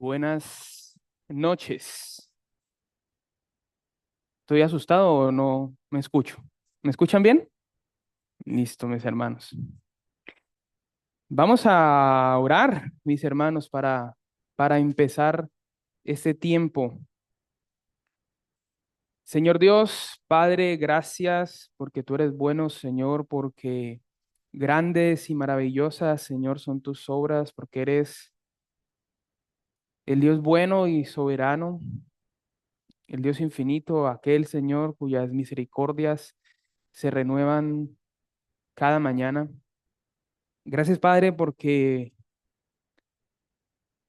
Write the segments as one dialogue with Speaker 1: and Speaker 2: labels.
Speaker 1: Buenas noches. ¿Estoy asustado o no me escucho? ¿Me escuchan bien? Listo, mis hermanos. Vamos a orar, mis hermanos, para empezar este tiempo. Señor Dios, Padre, gracias porque tú eres bueno, Señor, porque grandes y maravillosas, Señor, son tus obras, porque eres el Dios bueno y soberano, el Dios infinito, aquel Señor cuyas misericordias se renuevan cada mañana. Gracias, Padre, porque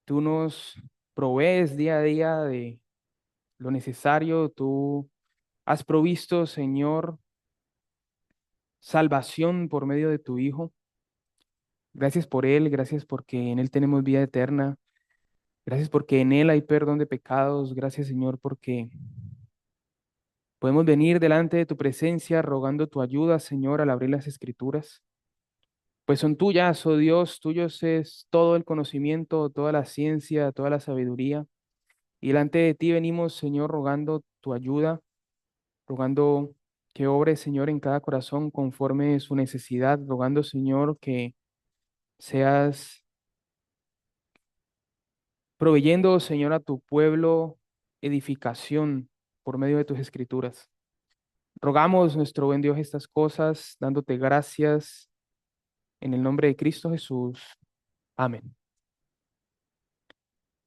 Speaker 1: tú nos provees día a día de lo necesario. Tú has provisto, Señor, salvación por medio de tu Hijo. Gracias por Él, gracias porque en Él tenemos vida eterna. Gracias porque en Él hay perdón de pecados. Gracias, Señor, porque podemos venir delante de tu presencia rogando tu ayuda, Señor, al abrir las Escrituras. Pues son tuyas, oh Dios, tuyos es todo el conocimiento, toda la ciencia, toda la sabiduría. Y delante de ti venimos, Señor, rogando tu ayuda, rogando que obres, Señor, en cada corazón conforme su necesidad, rogando, Señor, que seas proveyendo, Señor, a tu pueblo edificación por medio de tus escrituras. Rogamos, nuestro buen Dios, estas cosas, dándote gracias en el nombre de Cristo Jesús. Amén.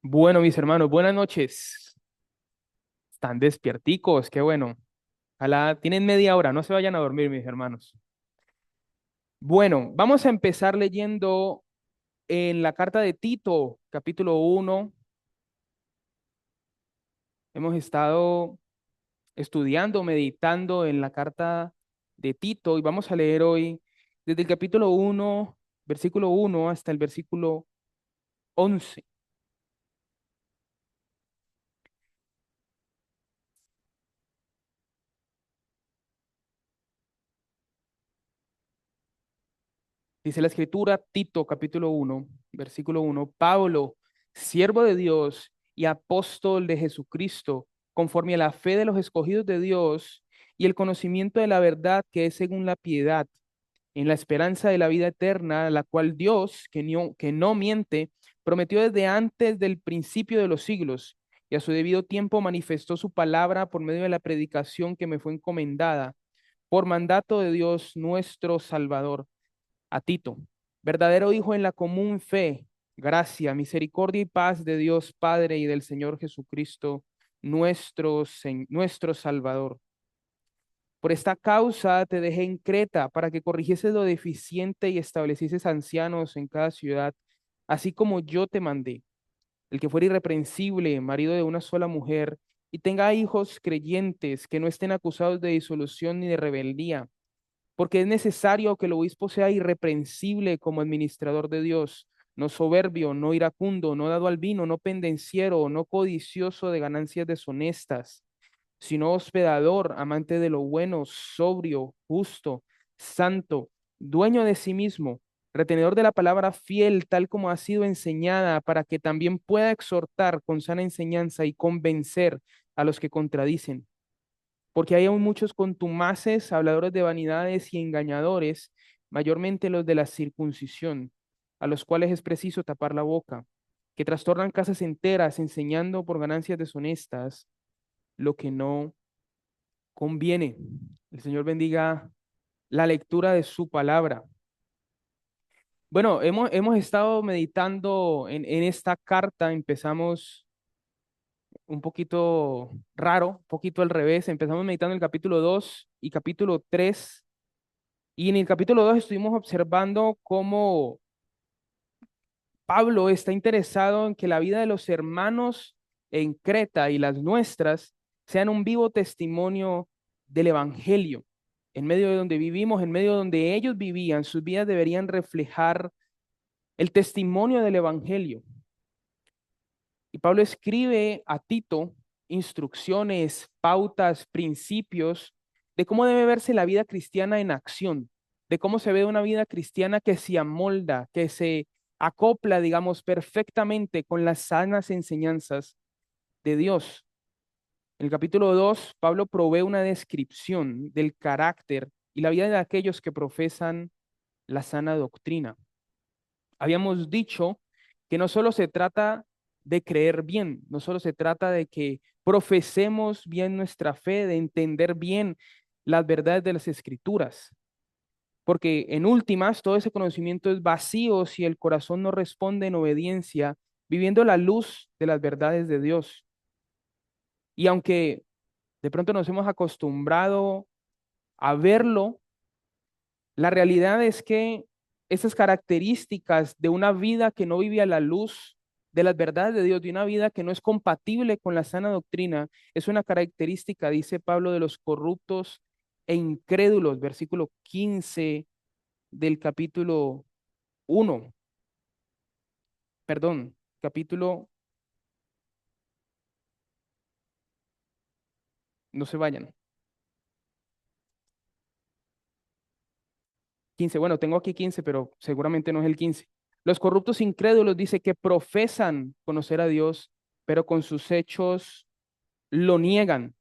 Speaker 1: Bueno, mis hermanos, buenas noches. Están despierticos, qué bueno. Ojalá tienen media hora, no se vayan a dormir, mis hermanos. Bueno, vamos a empezar leyendo en la carta de Tito, capítulo 1. Hemos estado estudiando, meditando en la carta de Tito y vamos a leer hoy desde el capítulo 1, versículo 1 hasta el versículo 11. Dice la escritura, Tito, capítulo 1, versículo 1, Pablo, siervo de Dios y apóstol de Jesucristo, conforme a la fe de los escogidos de Dios y el conocimiento de la verdad que es según la piedad, en la esperanza de la vida eterna, la cual Dios, que no miente, prometió desde antes del principio de los siglos, y a su debido tiempo manifestó su palabra por medio de la predicación que me fue encomendada, por mandato de Dios nuestro Salvador a Tito, verdadero hijo en la común fe, gracia, misericordia y paz de Dios Padre y del Señor Jesucristo, nuestro Salvador. Por esta causa te dejé en Creta para que corrigieses lo deficiente y establecieses ancianos en cada ciudad, así como yo te mandé. El que fuera irreprensible, marido de una sola mujer, y tenga hijos creyentes que no estén acusados de disolución ni de rebeldía, porque es necesario que el obispo sea irreprensible como administrador de Dios, no soberbio, no iracundo, no dado al vino, no pendenciero, no codicioso de ganancias deshonestas, sino hospedador, amante de lo bueno, sobrio, justo, santo, dueño de sí mismo, retenedor de la palabra fiel, tal como ha sido enseñada, para que también pueda exhortar con sana enseñanza y convencer a los que contradicen. Porque hay aún muchos contumaces, habladores de vanidades y engañadores, mayormente los de la circuncisión, a los cuales es preciso tapar la boca, que trastornan casas enteras enseñando por ganancias deshonestas lo que no conviene. El Señor bendiga la lectura de su palabra. Bueno, hemos estado meditando en esta carta, empezamos un poquito raro, un poquito al revés, empezamos meditando el capítulo 2 y capítulo 3. Y en el capítulo 2 estuvimos observando cómo Pablo está interesado en que la vida de los hermanos en Creta y las nuestras sean un vivo testimonio del Evangelio. En medio de donde vivimos, en medio de donde ellos vivían, sus vidas deberían reflejar el testimonio del Evangelio. Y Pablo escribe a Tito instrucciones, pautas, principios de cómo debe verse la vida cristiana en acción, de cómo se ve una vida cristiana que se amolda, que se acopla, digamos, perfectamente con las sanas enseñanzas de Dios. En el capítulo 2, Pablo provee una descripción del carácter y la vida de aquellos que profesan la sana doctrina. Habíamos dicho que no solo se trata de creer bien, no solo se trata de que profesemos bien nuestra fe, de entender bien las verdades de las escrituras, porque en últimas todo ese conocimiento es vacío si el corazón no responde en obediencia, viviendo la luz de las verdades de Dios. Y aunque de pronto nos hemos acostumbrado a verlo, la realidad es que esas características de una vida que no vive a la luz de las verdades de Dios, de una vida que no es compatible con la sana doctrina, es una característica, dice Pablo, de los corruptos e incrédulos, versículo 15 del capítulo 1, perdón, capítulo, no se vayan, 15, bueno, tengo aquí 15, pero seguramente no es el 15. Los corruptos incrédulos dice que profesan conocer a Dios, pero con sus hechos lo niegan.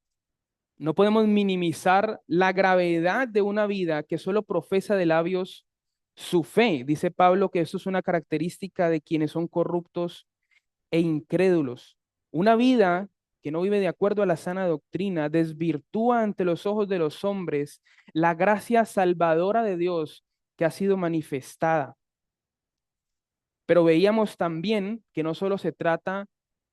Speaker 1: No podemos minimizar la gravedad de una vida que solo profesa de labios su fe. Dice Pablo que eso es una característica de quienes son corruptos e incrédulos. Una vida que no vive de acuerdo a la sana doctrina desvirtúa ante los ojos de los hombres la gracia salvadora de Dios que ha sido manifestada. Pero veíamos también que no solo se trata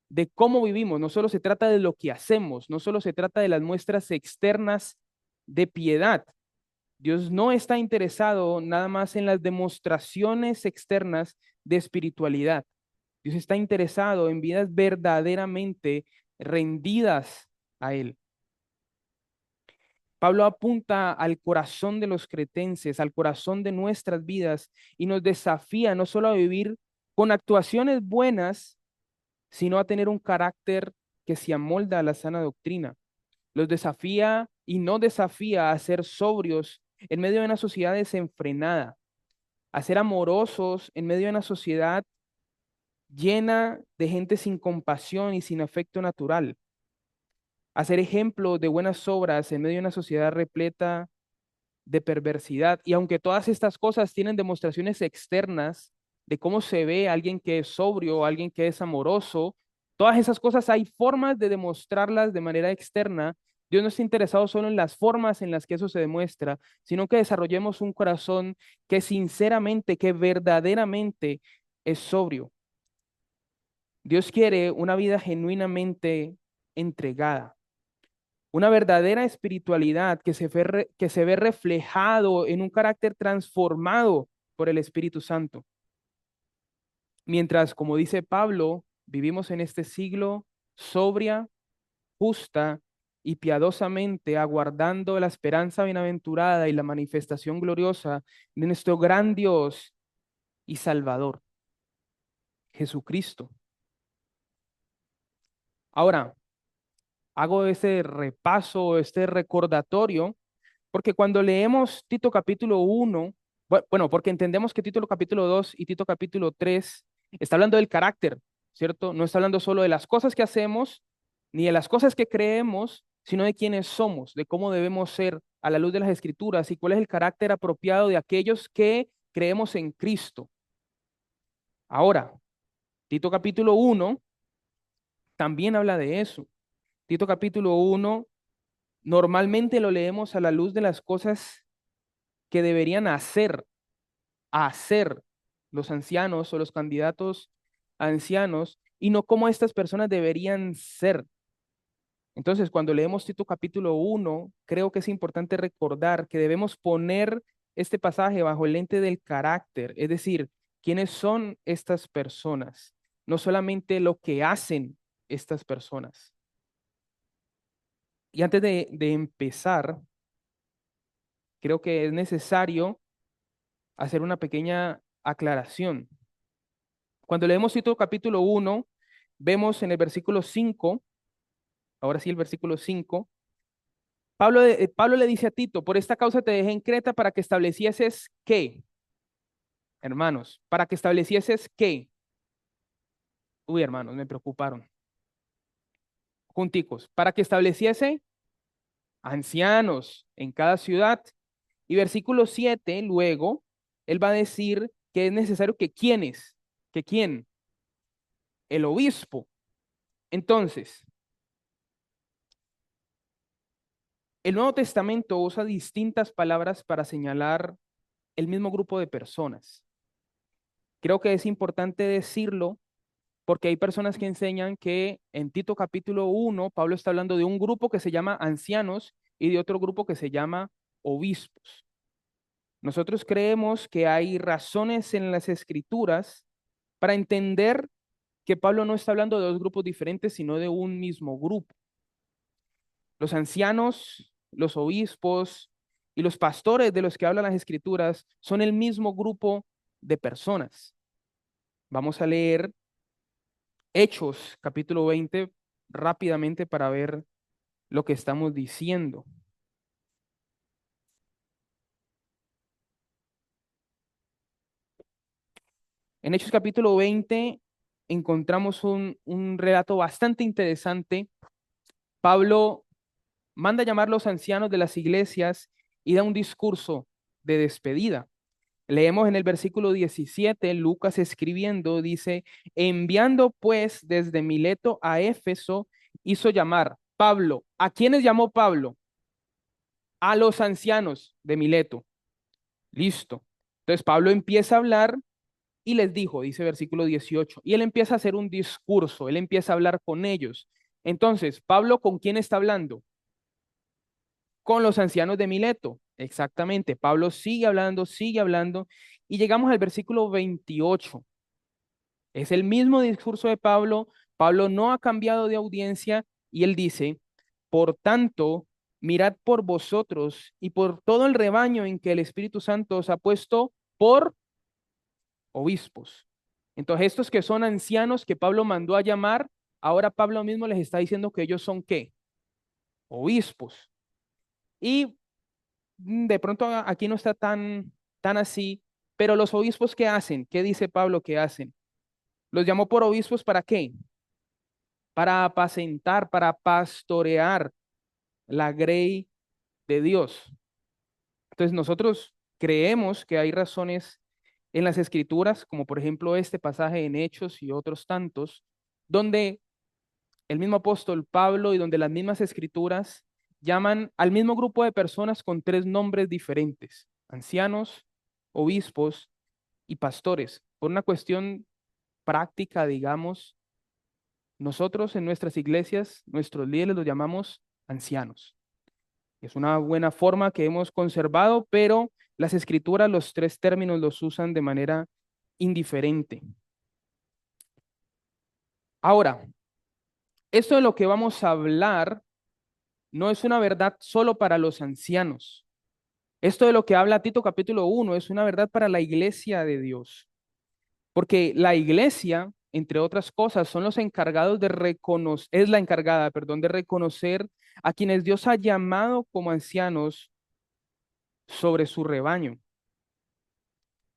Speaker 1: de cómo vivimos, no solo se trata de lo que hacemos, no solo se trata de las muestras externas de piedad. Dios no está interesado nada más en las demostraciones externas de espiritualidad. Dios está interesado en vidas verdaderamente rendidas a Él. Pablo apunta al corazón de los cretenses, al corazón de nuestras vidas y nos desafía no solo a vivir con actuaciones buenas, sino a tener un carácter que se amolda a la sana doctrina. Los desafía y no desafía a ser sobrios en medio de una sociedad desenfrenada, a ser amorosos en medio de una sociedad llena de gente sin compasión y sin afecto natural, a ser ejemplo de buenas obras en medio de una sociedad repleta de perversidad. Y aunque todas estas cosas tienen demostraciones externas de cómo se ve alguien que es sobrio, alguien que es amoroso, todas esas cosas hay formas de demostrarlas de manera externa. Dios no está interesado solo en las formas en las que eso se demuestra, sino que desarrollemos un corazón que sinceramente, que verdaderamente es sobrio. Dios quiere una vida genuinamente entregada. Una verdadera espiritualidad que se ve reflejado en un carácter transformado por el Espíritu Santo. Mientras, como dice Pablo, vivimos en este siglo sobria, justa y piadosamente aguardando la esperanza bienaventurada y la manifestación gloriosa de nuestro gran Dios y Salvador, Jesucristo. Ahora, hago este repaso, este recordatorio porque cuando leemos Tito capítulo 1, bueno, porque entendemos que Tito capítulo 2 y Tito capítulo 3 está hablando del carácter, ¿cierto? No está hablando solo de las cosas que hacemos, ni de las cosas que creemos, sino de quiénes somos, de cómo debemos ser a la luz de las Escrituras y cuál es el carácter apropiado de aquellos que creemos en Cristo. Ahora, Tito capítulo 1 también habla de eso. Tito capítulo 1 normalmente lo leemos a la luz de las cosas que deberían hacer los ancianos o los candidatos a ancianos y no cómo estas personas deberían ser. Entonces, cuando leemos Tito capítulo 1, creo que es importante recordar que debemos poner este pasaje bajo el lente del carácter, es decir, quiénes son estas personas, no solamente lo que hacen estas personas. Y antes de empezar, creo que es necesario hacer una pequeña aclaración. Cuando leemos Tito capítulo 1, vemos en el versículo 5, ahora sí el versículo 5, Pablo le dice a Tito, por esta causa te dejé en Creta para que establecieses ¿qué? hermanos, para que establecieses qué. Uy, hermanos, me preocuparon. Junticos, para que estableciese ancianos en cada ciudad. Y versículo 7 luego, él va a decir que es necesario que quiénes, que quién, el obispo. Entonces, el Nuevo Testamento usa distintas palabras para señalar el mismo grupo de personas. Creo que es importante decirlo porque hay personas que enseñan que en Tito capítulo 1, Pablo está hablando de un grupo que se llama ancianos y de otro grupo que se llama obispos. Nosotros creemos que hay razones en las escrituras para entender que Pablo no está hablando de dos grupos diferentes, sino de un mismo grupo. Los ancianos, los obispos y los pastores de los que hablan las escrituras son el mismo grupo de personas. Vamos a leer Hechos capítulo 20 rápidamente para ver lo que estamos diciendo. En Hechos capítulo 20 encontramos un relato bastante interesante. Pablo manda a llamar los ancianos de las iglesias y da un discurso de despedida. Leemos en el versículo 17, Lucas escribiendo, dice, enviando pues desde Mileto a Éfeso, hizo llamar Pablo. ¿A quiénes llamó Pablo? A los ancianos de Mileto. Listo. Entonces Pablo empieza a hablar y les dijo, dice versículo 18, y él empieza a hacer un discurso, él empieza a hablar con ellos. Entonces, Pablo, ¿con quién está hablando? Con los ancianos de Mileto. Exactamente. Pablo sigue hablando, y llegamos al versículo 28. Es el mismo discurso de Pablo. Pablo no ha cambiado de audiencia y él dice, por tanto, mirad por vosotros y por todo el rebaño en que el Espíritu Santo os ha puesto por obispos. Entonces, estos que son ancianos que Pablo mandó a llamar, ahora Pablo mismo les está diciendo que ellos son ¿qué? Obispos. Y de pronto aquí no está tan así, pero los obispos ¿qué hacen? ¿Qué dice Pablo que hacen? Los llamó por obispos ¿para qué? Para apacentar, para pastorear la grey de Dios. Entonces nosotros creemos que hay razones en las escrituras, como por ejemplo este pasaje en Hechos y otros tantos, donde el mismo apóstol Pablo y donde las mismas escrituras llaman al mismo grupo de personas con tres nombres diferentes, ancianos, obispos y pastores. Por una cuestión práctica, digamos, nosotros en nuestras iglesias, nuestros líderes los llamamos ancianos. Es una buena forma que hemos conservado, pero las escrituras los tres términos los usan de manera indiferente. Ahora, esto de lo que vamos a hablar no es una verdad solo para los ancianos. Esto de lo que habla Tito capítulo 1 es una verdad para la iglesia de Dios. Porque la iglesia, entre otras cosas, son los encargados de reconocer, es la encargada, perdón, de reconocer a quienes Dios ha llamado como ancianos sobre su rebaño.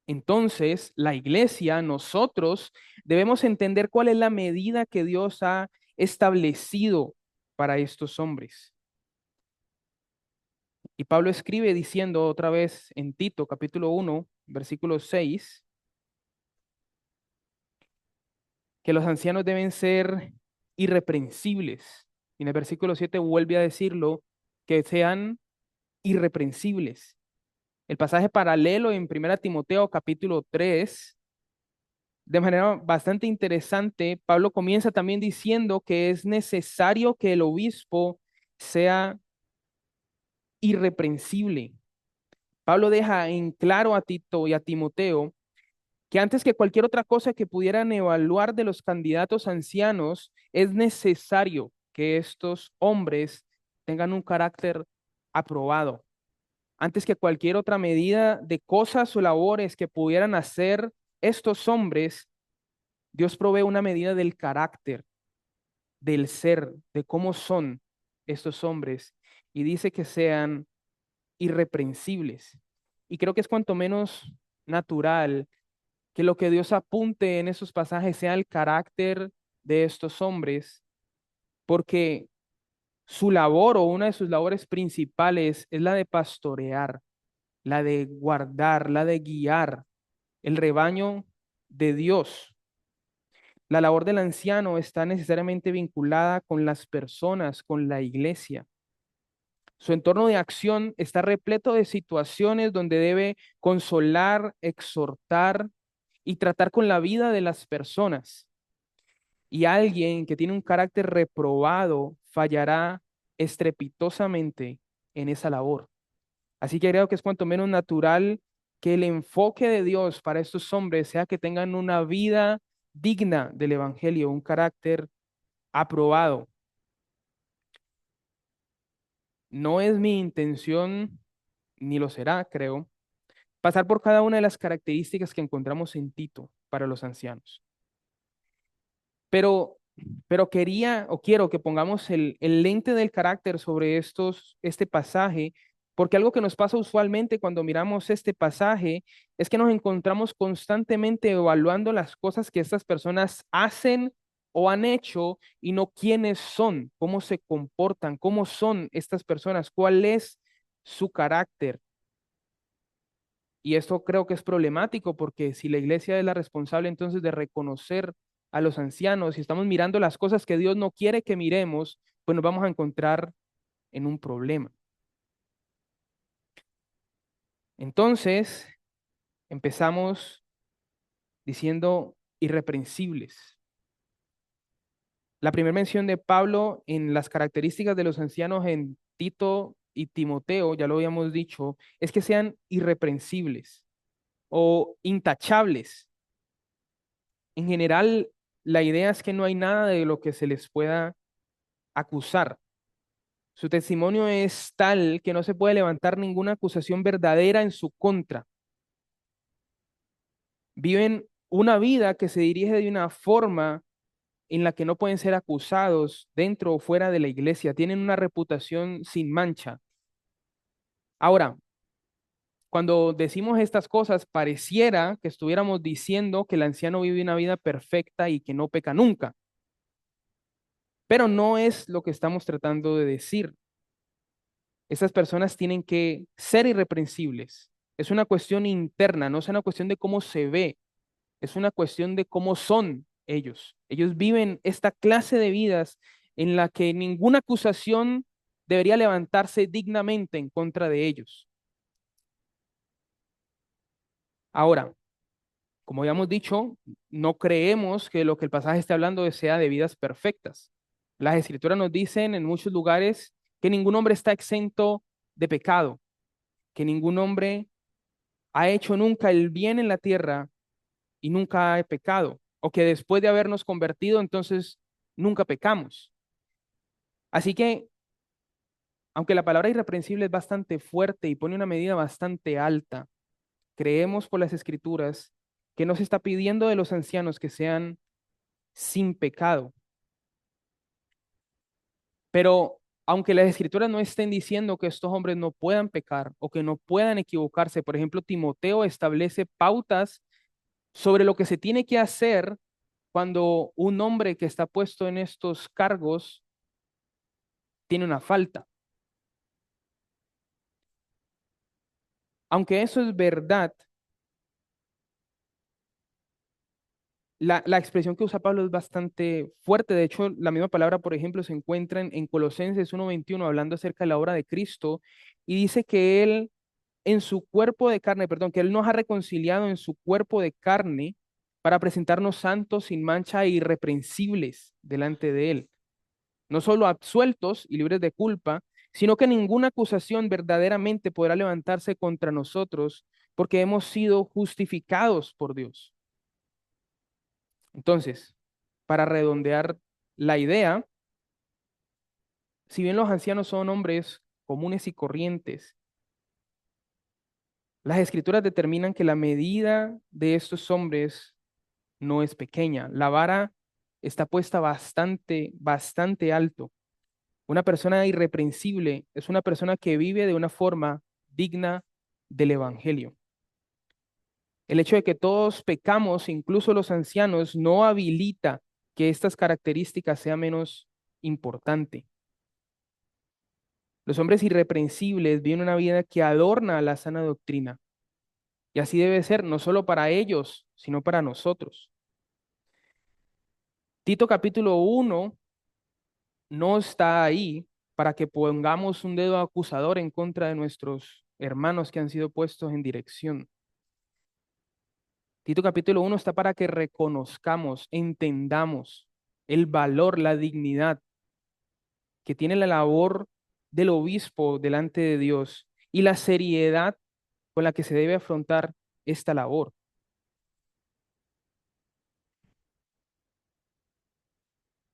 Speaker 1: Entonces, la iglesia, nosotros debemos entender cuál es la medida que Dios ha establecido para estos hombres. Y Pablo escribe diciendo otra vez en Tito capítulo 1, versículo 6, que los ancianos deben ser irreprensibles. Y en el versículo 7 vuelve a decirlo, que sean irreprensibles. El pasaje paralelo en 1 Timoteo capítulo 3, de manera bastante interesante, Pablo comienza también diciendo que es necesario que el obispo sea irreprensible. Pablo deja en claro a Tito y a Timoteo que antes que cualquier otra cosa que pudieran evaluar de los candidatos ancianos, es necesario que estos hombres tengan un carácter aprobado. Antes que cualquier otra medida de cosas o labores que pudieran hacer estos hombres, Dios provee una medida del carácter, del ser, de cómo son estos hombres, y dice que sean irreprensibles. Y creo que es cuanto menos natural que lo que Dios apunte en esos pasajes sea el carácter de estos hombres, porque su labor o una de sus labores principales es la de pastorear, la de guardar, la de guiar el rebaño de Dios. La labor del anciano está necesariamente vinculada con las personas, con la iglesia. Su entorno de acción está repleto de situaciones donde debe consolar, exhortar y tratar con la vida de las personas. Y alguien que tiene un carácter reprobado fallará estrepitosamente en esa labor. Así que creo que es cuanto menos natural que el enfoque de Dios para estos hombres sea que tengan una vida digna del Evangelio, un carácter aprobado. No es mi intención, ni lo será, creo, pasar por cada una de las características que encontramos en Tito para los ancianos. Pero, pero quería o quiero que pongamos el lente del carácter sobre este pasaje, porque algo que nos pasa usualmente cuando miramos este pasaje es que nos encontramos constantemente evaluando las cosas que estas personas hacen o han hecho y no quiénes son, cómo se comportan, cómo son estas personas, cuál es su carácter. Y esto creo que es problemático porque si la iglesia es la responsable entonces de reconocer a los ancianos y estamos mirando las cosas que Dios no quiere que miremos, pues nos vamos a encontrar en un problema. Entonces, empezamos diciendo irreprensibles. La primera mención de Pablo en las características de los ancianos en Tito y Timoteo, ya lo habíamos dicho, es que sean irreprensibles o intachables. En general, la idea es que no hay nada de lo que se les pueda acusar. Su testimonio es tal que no se puede levantar ninguna acusación verdadera en su contra. Viven una vida que se dirige de una forma en la que no pueden ser acusados dentro o fuera de la iglesia. Tienen una reputación sin mancha. Ahora, cuando decimos estas cosas, pareciera que estuviéramos diciendo que el anciano vive una vida perfecta y que no peca nunca. Pero no es lo que estamos tratando de decir. Estas personas tienen que ser irreprensibles. Es una cuestión interna, no es una cuestión de cómo se ve, es una cuestión de cómo son ellos. Ellos viven esta clase de vidas en la que ninguna acusación debería levantarse dignamente en contra de ellos. Ahora, como habíamos dicho, no creemos que lo que el pasaje esté hablando sea de vidas perfectas. Las escrituras nos dicen en muchos lugares que ningún hombre está exento de pecado, que ningún hombre ha hecho nunca el bien en la tierra y nunca ha pecado, o que después de habernos convertido, entonces nunca pecamos. Así que, aunque la palabra irreprensible es bastante fuerte y pone una medida bastante alta, creemos por las escrituras que nos está pidiendo de los ancianos que sean sin pecado. Pero aunque las escrituras no estén diciendo que estos hombres no puedan pecar o que no puedan equivocarse, por ejemplo, Timoteo establece pautas sobre lo que se tiene que hacer cuando un hombre que está puesto en estos cargos tiene una falta. Aunque eso es verdad, la expresión que usa Pablo es bastante fuerte. De hecho, la misma palabra, por ejemplo, se encuentra en Colosenses 1:21, hablando acerca de la obra de Cristo, y dice que Él en su cuerpo de carne, perdón, que Él nos ha reconciliado en su cuerpo de carne para presentarnos santos, sin mancha e irreprensibles delante de Él. No solo absueltos y libres de culpa, sino que ninguna acusación verdaderamente podrá levantarse contra nosotros porque hemos sido justificados por Dios. Entonces, para redondear la idea, si bien los ancianos son hombres comunes y corrientes, las escrituras determinan que la medida de estos hombres no es pequeña. La vara está puesta bastante, bastante alto. Una persona irreprensible es una persona que vive de una forma digna del Evangelio. El hecho de que todos pecamos, incluso los ancianos, no habilita que estas características sean menos importante. Los hombres irreprensibles viven una vida que adorna la sana doctrina. Y así debe ser, no solo para ellos, sino para nosotros. Tito capítulo 1 no está ahí para que pongamos un dedo acusador en contra de nuestros hermanos que han sido puestos en dirección. Tito capítulo 1 está para que reconozcamos, entendamos el valor, la dignidad que tiene la labor del obispo delante de Dios y la seriedad con la que se debe afrontar esta labor.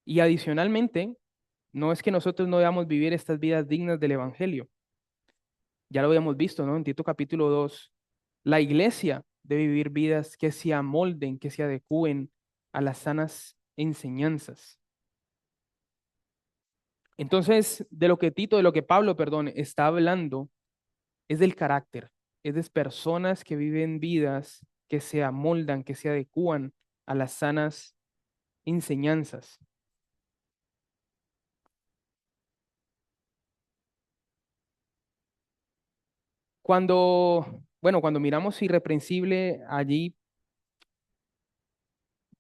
Speaker 1: Y adicionalmente, no es que nosotros no debamos vivir estas vidas dignas del Evangelio. Ya lo habíamos visto, ¿no? En Tito capítulo 2, la iglesia debe vivir vidas que se amolden, que se adecúen a las sanas enseñanzas. Entonces, de lo que Pablo, perdón, está hablando es del carácter, es de personas que viven vidas que se amoldan, que se adecúan a las sanas enseñanzas. Cuando miramos irreprensible allí,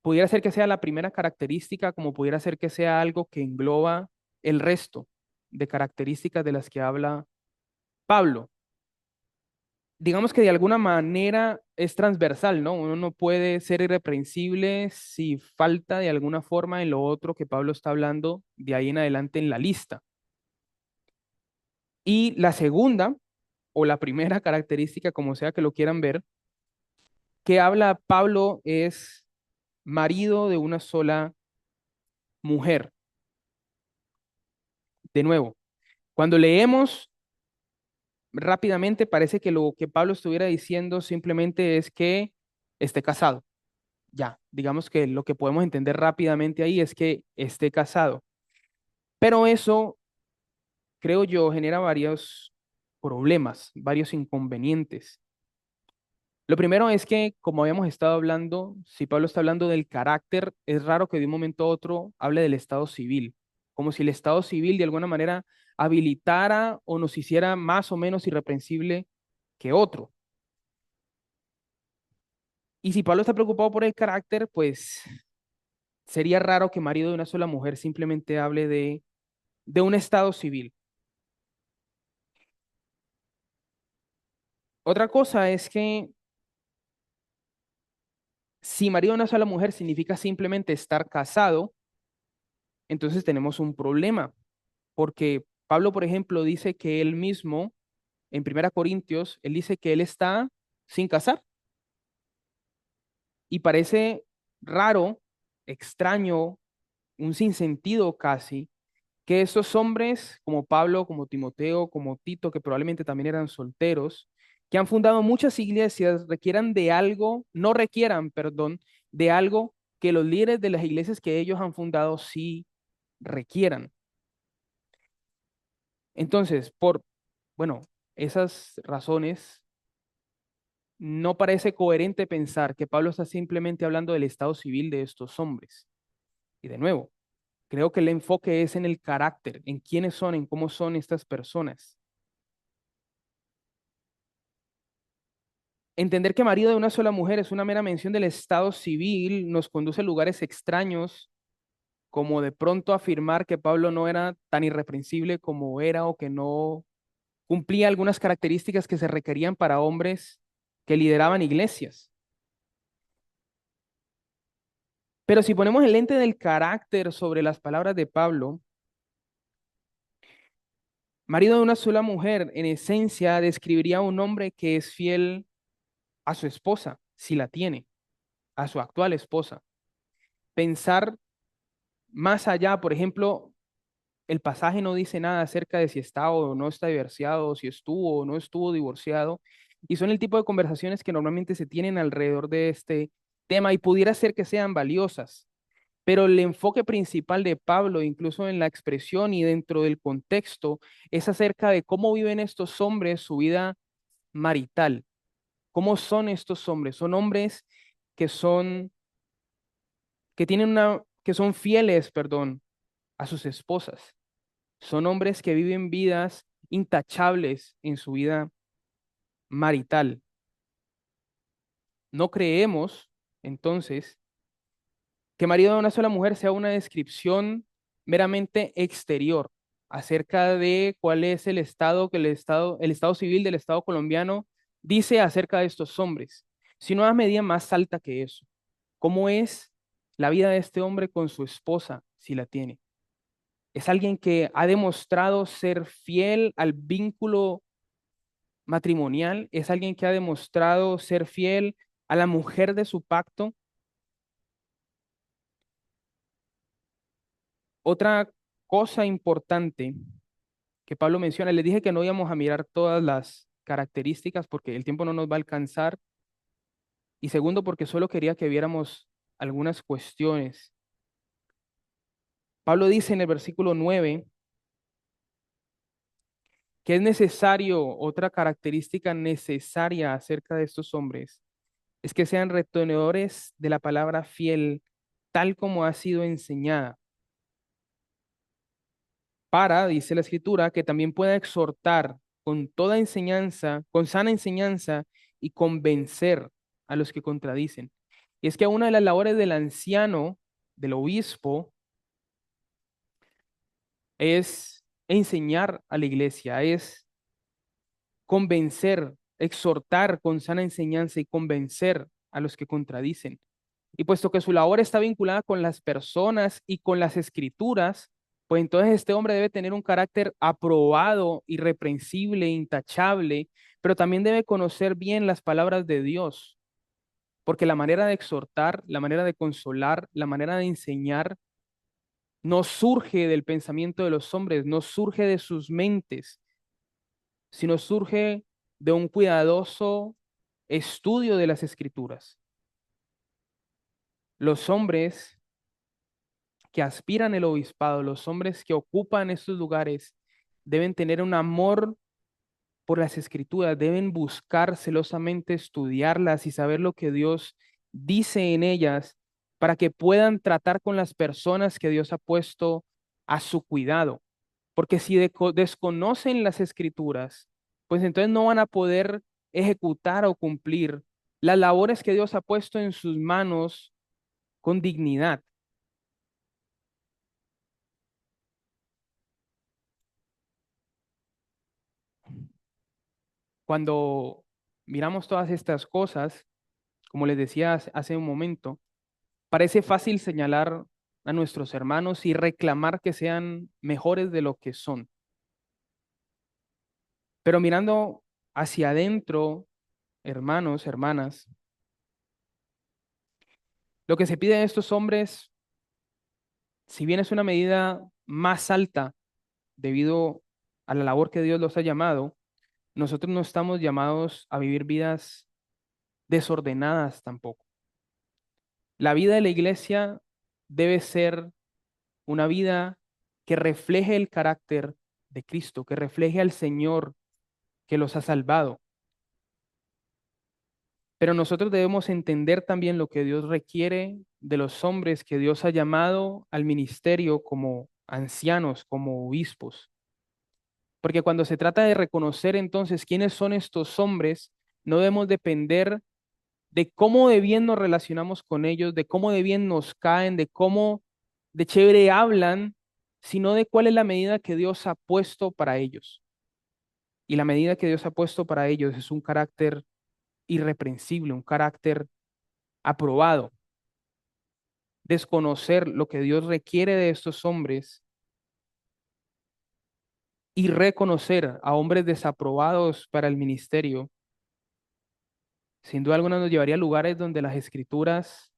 Speaker 1: pudiera ser que sea la primera característica, como pudiera ser que sea algo que engloba el resto de características de las que habla Pablo. Digamos que de alguna manera es transversal, ¿no? Uno no puede ser irreprensible si falta de alguna forma en lo otro que Pablo está hablando de ahí en adelante en la lista. Y la segunda, o la primera característica, como sea que lo quieran ver, que habla Pablo es marido de una sola mujer. De nuevo, cuando leemos rápidamente parece que lo que Pablo estuviera diciendo simplemente es que esté casado. Ya, digamos que lo que podemos entender rápidamente ahí es que esté casado. Pero eso, creo yo, genera varios problemas, varios inconvenientes. Lo primero es que, como habíamos estado hablando, si Pablo está hablando del carácter, es raro que de un momento a otro hable del estado civil, como si el estado civil de alguna manera habilitara o nos hiciera más o menos irreprensible que otro. Y si Pablo está preocupado por el carácter, pues sería raro que marido de una sola mujer simplemente hable de un estado civil. Otra cosa es que si marido de una sola mujer significa simplemente estar casado, entonces tenemos un problema, porque Pablo, por ejemplo, dice que él mismo, en Primera Corintios, él dice que él está sin casar y parece raro, extraño, un sinsentido casi, que esos hombres como Pablo, como Timoteo, como Tito, que probablemente también eran solteros, que han fundado muchas iglesias, no requieran, perdón, de algo que los líderes de las iglesias que ellos han fundado sí requieran. Entonces, bueno, esas razones, no parece coherente pensar que Pablo está simplemente hablando del estado civil de estos hombres. Y de nuevo, creo que el enfoque es en el carácter, en quiénes son, en cómo son estas personas. Entender que marido de una sola mujer es una mera mención del estado civil nos conduce a lugares extraños, como de pronto afirmar que Pablo no era tan irreprensible como era o que no cumplía algunas características que se requerían para hombres que lideraban iglesias. Pero si ponemos el lente del carácter sobre las palabras de Pablo, marido de una sola mujer, en esencia describiría a un hombre que es fiel a su esposa, si la tiene, a su actual esposa. Pensar más allá, por ejemplo, el pasaje no dice nada acerca de si está o no está divorciado, si estuvo o no estuvo divorciado, y son el tipo de conversaciones que normalmente se tienen alrededor de este tema y pudiera ser que sean valiosas. Pero el enfoque principal de Pablo, incluso en la expresión y dentro del contexto, es acerca de cómo viven estos hombres su vida marital, ¿Cómo son estos hombres? Son hombres que son, que tienen una, que son fieles, perdón, a sus esposas. Son hombres que viven vidas intachables en su vida marital. No creemos, entonces, que marido de una sola mujer sea una descripción meramente exterior acerca de cuál es el estado civil del Estado colombiano dice acerca de estos hombres, sino a medida más alta que eso. ¿Cómo es la vida de este hombre con su esposa, si la tiene? Es alguien que ha demostrado ser fiel al vínculo matrimonial, es alguien que ha demostrado ser fiel a la mujer de su pacto. Otra cosa importante que Pablo menciona, les dije que no íbamos a mirar todas las características porque el tiempo no nos va a alcanzar, y segundo porque solo quería que viéramos algunas cuestiones. Pablo dice en el versículo 9 que es necesario, otra característica necesaria acerca de estos hombres, es que sean retenedores de la palabra fiel, tal como ha sido enseñada, para, dice la escritura, que también pueda exhortar con toda enseñanza, con sana enseñanza y convencer a los que contradicen. Y es que una de las labores del anciano, del obispo, es enseñar a la iglesia, es convencer, exhortar con sana enseñanza y convencer a los que contradicen. Y puesto que su labor está vinculada con las personas y con las escrituras, pues entonces este hombre debe tener un carácter aprobado, irreprensible, intachable, pero también debe conocer bien las palabras de Dios, porque la manera de exhortar, la manera de consolar, la manera de enseñar, no surge del pensamiento de los hombres, no surge de sus mentes, sino surge de un cuidadoso estudio de las escrituras. Los hombres que aspiran el obispado, los hombres que ocupan estos lugares, deben tener un amor por las escrituras, deben buscar celosamente estudiarlas y saber lo que Dios dice en ellas para que puedan tratar con las personas que Dios ha puesto a su cuidado. Porque si desconocen las escrituras, pues entonces no van a poder ejecutar o cumplir las labores que Dios ha puesto en sus manos con dignidad. Cuando miramos todas estas cosas, como les decía hace un momento, parece fácil señalar a nuestros hermanos y reclamar que sean mejores de lo que son. Pero mirando hacia adentro, hermanos, hermanas, lo que se pide de estos hombres, si bien es una medida más alta debido a la labor que Dios los ha llamado, nosotros no estamos llamados a vivir vidas desordenadas tampoco. La vida de la iglesia debe ser una vida que refleje el carácter de Cristo, que refleje al Señor que los ha salvado. Pero nosotros debemos entender también lo que Dios requiere de los hombres que Dios ha llamado al ministerio como ancianos, como obispos. Porque cuando se trata de reconocer entonces quiénes son estos hombres, no debemos depender de cómo de bien nos relacionamos con ellos, de cómo de bien nos caen, de cómo de chévere hablan, sino de cuál es la medida que Dios ha puesto para ellos. Y la medida que Dios ha puesto para ellos es un carácter irreprensible, un carácter aprobado. Desconocer lo que Dios requiere de estos hombres y reconocer a hombres desaprobados para el ministerio, sin duda alguna nos llevaría a lugares donde las escrituras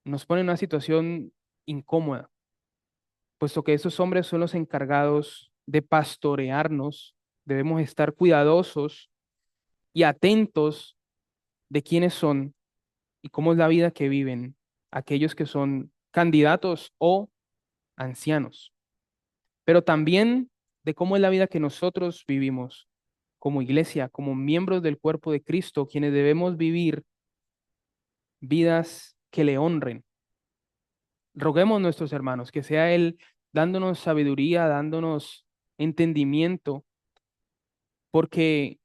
Speaker 1: nos ponen en una situación incómoda, puesto que esos hombres son los encargados de pastorearnos. Debemos estar cuidadosos y atentos de quiénes son y cómo es la vida que viven aquellos que son candidatos o ancianos, pero también de cómo es la vida que nosotros vivimos. como iglesia, como miembros del cuerpo de Cristo, quienes debemos vivir vidas que le honren. Roguemos a nuestros hermanos que sea Él dándonos sabiduría, dándonos entendimiento, porque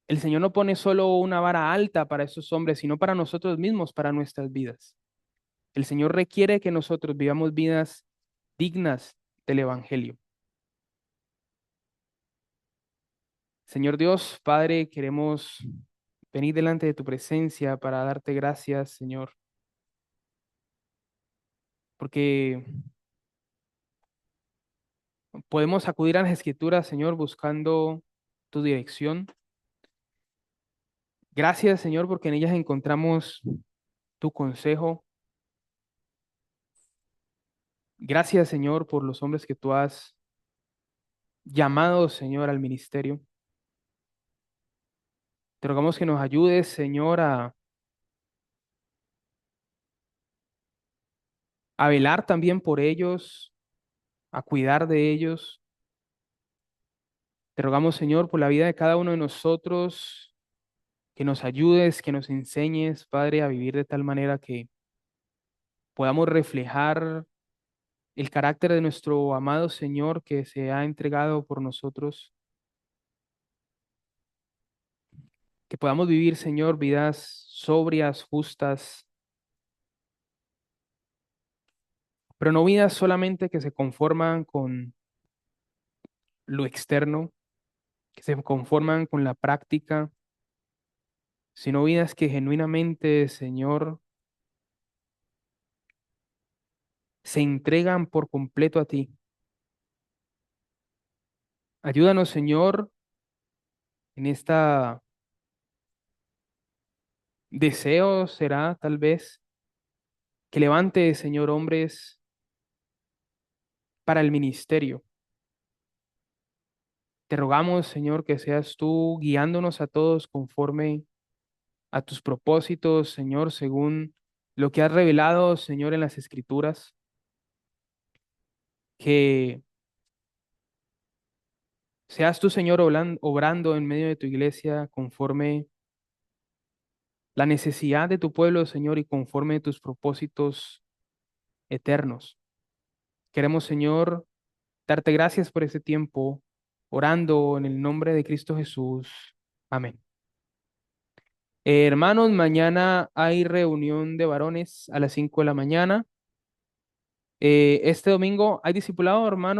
Speaker 1: el Señor no pone solo una vara alta para esos hombres, sino para nosotros mismos, para nuestras vidas. El Señor requiere que nosotros vivamos vidas dignas del Evangelio. Señor Dios, Padre, queremos venir delante de tu presencia para darte gracias, Señor, porque podemos acudir a las Escrituras, Señor, buscando tu dirección. Gracias, Señor, porque en ellas encontramos tu consejo. Gracias, Señor, por los hombres que tú has llamado, Señor, al ministerio. Te rogamos que nos ayudes, Señor, a velar también por ellos, a cuidar de ellos. Te rogamos, Señor, por la vida de cada uno de nosotros, que nos ayudes, que nos enseñes, Padre, a vivir de tal manera que podamos reflejar el carácter de nuestro amado Señor que se ha entregado por nosotros, que podamos vivir, Señor, vidas sobrias, justas, pero no vidas solamente que se conforman con lo externo, que se conforman con la práctica, sino vidas que genuinamente, Señor, se entregan por completo a ti. Ayúdanos, Señor, en esta deseo, será tal vez, que levante, Señor, hombres para el ministerio. Te rogamos, Señor, que seas tú guiándonos a todos conforme a tus propósitos, Señor, según lo que has revelado, Señor, en las Escrituras, que seas tú, Señor, obrando en medio de tu iglesia conforme la necesidad de tu pueblo, Señor, y conforme a tus propósitos eternos. Queremos, Señor, darte gracias por este tiempo, orando en el nombre de Cristo Jesús. Amén. Hermanos, mañana hay reunión de varones a las 5 de la mañana. Este domingo hay discipulado, hermano.